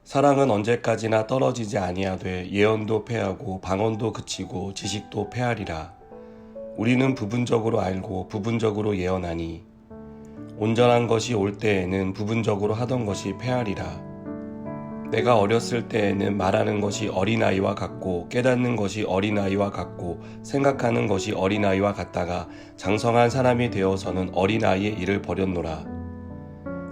사랑은 언제까지나 떨어지지 아니하되 예언도 패하고 방언도 그치고 지식도 패하리라. 우리는 부분적으로 알고 부분적으로 예언하니 온전한 것이 올 때에는 부분적으로 하던 것이 패하리라. 내가 어렸을 때에는 말하는 것이 어린아이와 같고 깨닫는 것이 어린아이와 같고 생각하는 것이 어린아이와 같다가 장성한 사람이 되어서는 어린아이의 일을 버렸노라.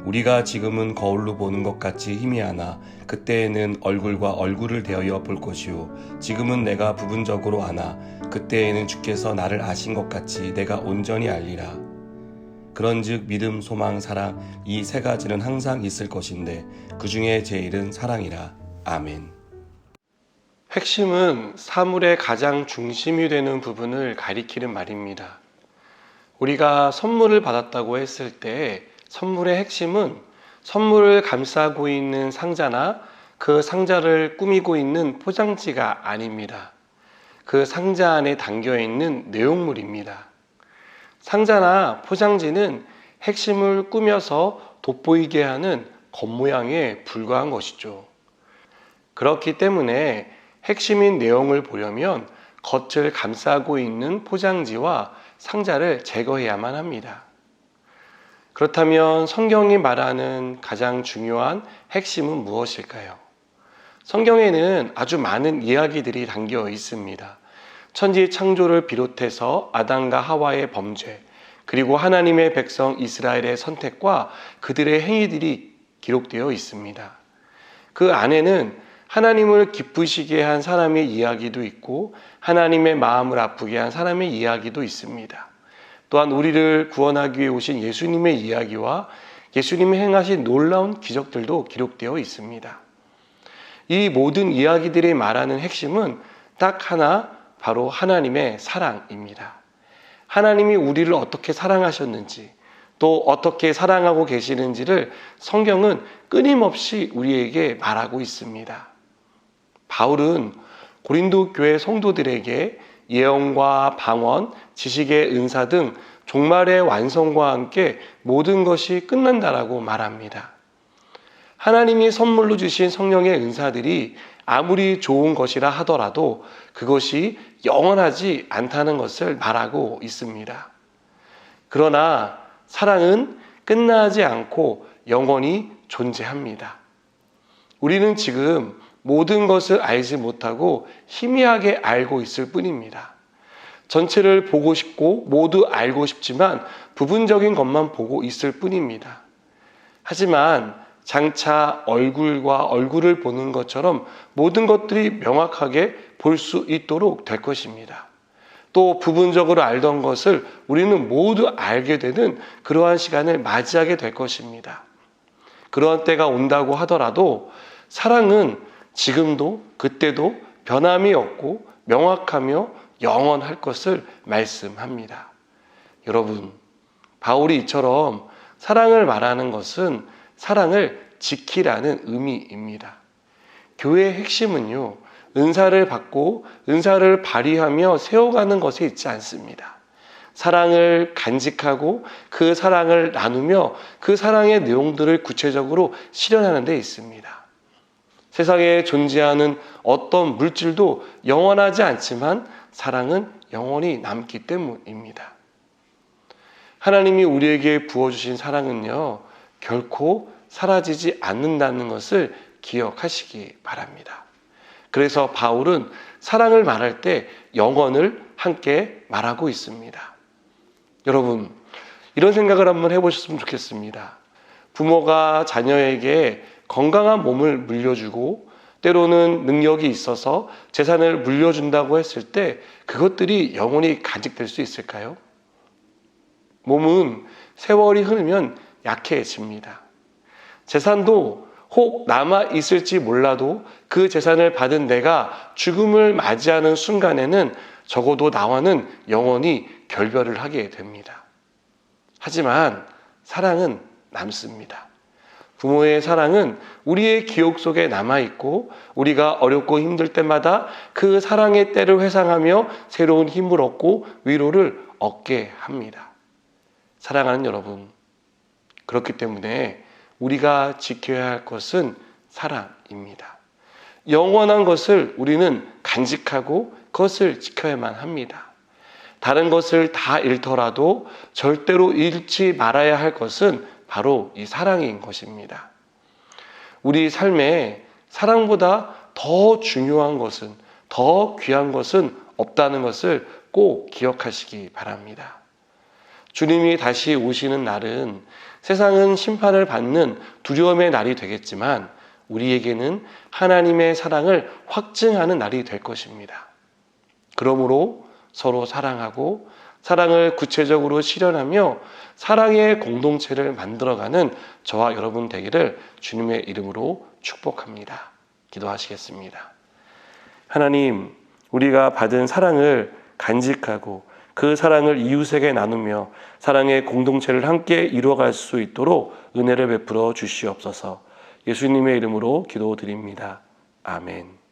우리가 지금은 거울로 보는 것 같이 희미하나 그때에는 얼굴과 얼굴을 대하여 볼 것이요 지금은 내가 부분적으로 아나 그때에는 주께서 나를 아신 것 같이 내가 온전히 알리라. 그런즉 믿음, 소망, 사랑 이 세 가지는 항상 있을 것인데 그 중에 제일은 사랑이라. 아멘. 핵심은 사물의 가장 중심이 되는 부분을 가리키는 말입니다. 우리가 선물을 받았다고 했을 때 선물의 핵심은 선물을 감싸고 있는 상자나 그 상자를 꾸미고 있는 포장지가 아닙니다. 그 상자 안에 담겨 있는 내용물입니다. 상자나 포장지는 핵심을 꾸며서 돋보이게 하는 겉모양에 불과한 것이죠. 그렇기 때문에 핵심인 내용을 보려면 겉을 감싸고 있는 포장지와 상자를 제거해야만 합니다. 그렇다면 성경이 말하는 가장 중요한 핵심은 무엇일까요? 성경에는 아주 많은 이야기들이 담겨 있습니다. 천지 창조를 비롯해서 아담과 하와의 범죄, 그리고 하나님의 백성 이스라엘의 선택과 그들의 행위들이 기록되어 있습니다. 그 안에는 하나님을 기쁘시게 한 사람의 이야기도 있고 하나님의 마음을 아프게 한 사람의 이야기도 있습니다. 또한 우리를 구원하기 위해 오신 예수님의 이야기와 예수님이 행하신 놀라운 기적들도 기록되어 있습니다. 이 모든 이야기들이 말하는 핵심은 딱 하나, 바로 하나님의 사랑입니다. 하나님이 우리를 어떻게 사랑하셨는지, 또 어떻게 사랑하고 계시는지를 성경은 끊임없이 우리에게 말하고 있습니다. 바울은 고린도 교회 성도들에게 예언과 방언, 지식의 은사 등 종말의 완성과 함께 모든 것이 끝난다라고 말합니다. 하나님이 선물로 주신 성령의 은사들이 아무리 좋은 것이라 하더라도 그것이 영원하지 않다는 것을 말하고 있습니다. 그러나 사랑은 끝나지 않고 영원히 존재합니다. 우리는 지금 모든 것을 알지 못하고 희미하게 알고 있을 뿐입니다. 전체를 보고 싶고 모두 알고 싶지만 부분적인 것만 보고 있을 뿐입니다. 하지만 장차 얼굴과 얼굴을 보는 것처럼 모든 것들이 명확하게 볼 수 있도록 될 것입니다. 또 부분적으로 알던 것을 우리는 모두 알게 되는 그러한 시간을 맞이하게 될 것입니다. 그러한 때가 온다고 하더라도 사랑은 지금도 그때도 변함이 없고 명확하며 영원할 것을 말씀합니다. 여러분, 바울이 이처럼 사랑을 말하는 것은 사랑을 지키라는 의미입니다. 교회의 핵심은요, 은사를 받고 은사를 발휘하며 세워가는 것에 있지 않습니다. 사랑을 간직하고 그 사랑을 나누며 그 사랑의 내용들을 구체적으로 실현하는 데 있습니다. 세상에 존재하는 어떤 물질도 영원하지 않지만 사랑은 영원히 남기 때문입니다. 하나님이 우리에게 부어주신 사랑은요, 결코 사라지지 않는다는 것을 기억하시기 바랍니다. 그래서 바울은 사랑을 말할 때 영원을 함께 말하고 있습니다. 여러분, 이런 생각을 한번 해보셨으면 좋겠습니다. 부모가 자녀에게 건강한 몸을 물려주고 때로는 능력이 있어서 재산을 물려준다고 했을 때 그것들이 영원히 간직될 수 있을까요? 몸은 세월이 흐르면 약해집니다. 재산도 혹 남아있을지 몰라도 그 재산을 받은 내가 죽음을 맞이하는 순간에는 적어도 나와는 영원히 결별을 하게 됩니다. 하지만 사랑은 남습니다. 부모의 사랑은 우리의 기억 속에 남아있고 우리가 어렵고 힘들 때마다 그 사랑의 때를 회상하며 새로운 힘을 얻고 위로를 얻게 합니다. 사랑하는 여러분, 그렇기 때문에 우리가 지켜야 할 것은 사랑입니다. 영원한 것을 우리는 간직하고 그것을 지켜야만 합니다. 다른 것을 다 잃더라도 절대로 잃지 말아야 할 것은 바로 이 사랑인 것입니다. 우리 삶에 사랑보다 더 중요한 것은, 더 귀한 것은 없다는 것을 꼭 기억하시기 바랍니다. 주님이 다시 오시는 날은 세상은 심판을 받는 두려움의 날이 되겠지만 우리에게는 하나님의 사랑을 확증하는 날이 될 것입니다. 그러므로 서로 사랑하고 사랑을 구체적으로 실현하며 사랑의 공동체를 만들어가는 저와 여러분 되기를 주님의 이름으로 축복합니다. 기도하시겠습니다. 하나님, 우리가 받은 사랑을 간직하고 그 사랑을 이웃에게 나누며 사랑의 공동체를 함께 이루어갈 수 있도록 은혜를 베풀어 주시옵소서. 예수님의 이름으로 기도드립니다. 아멘.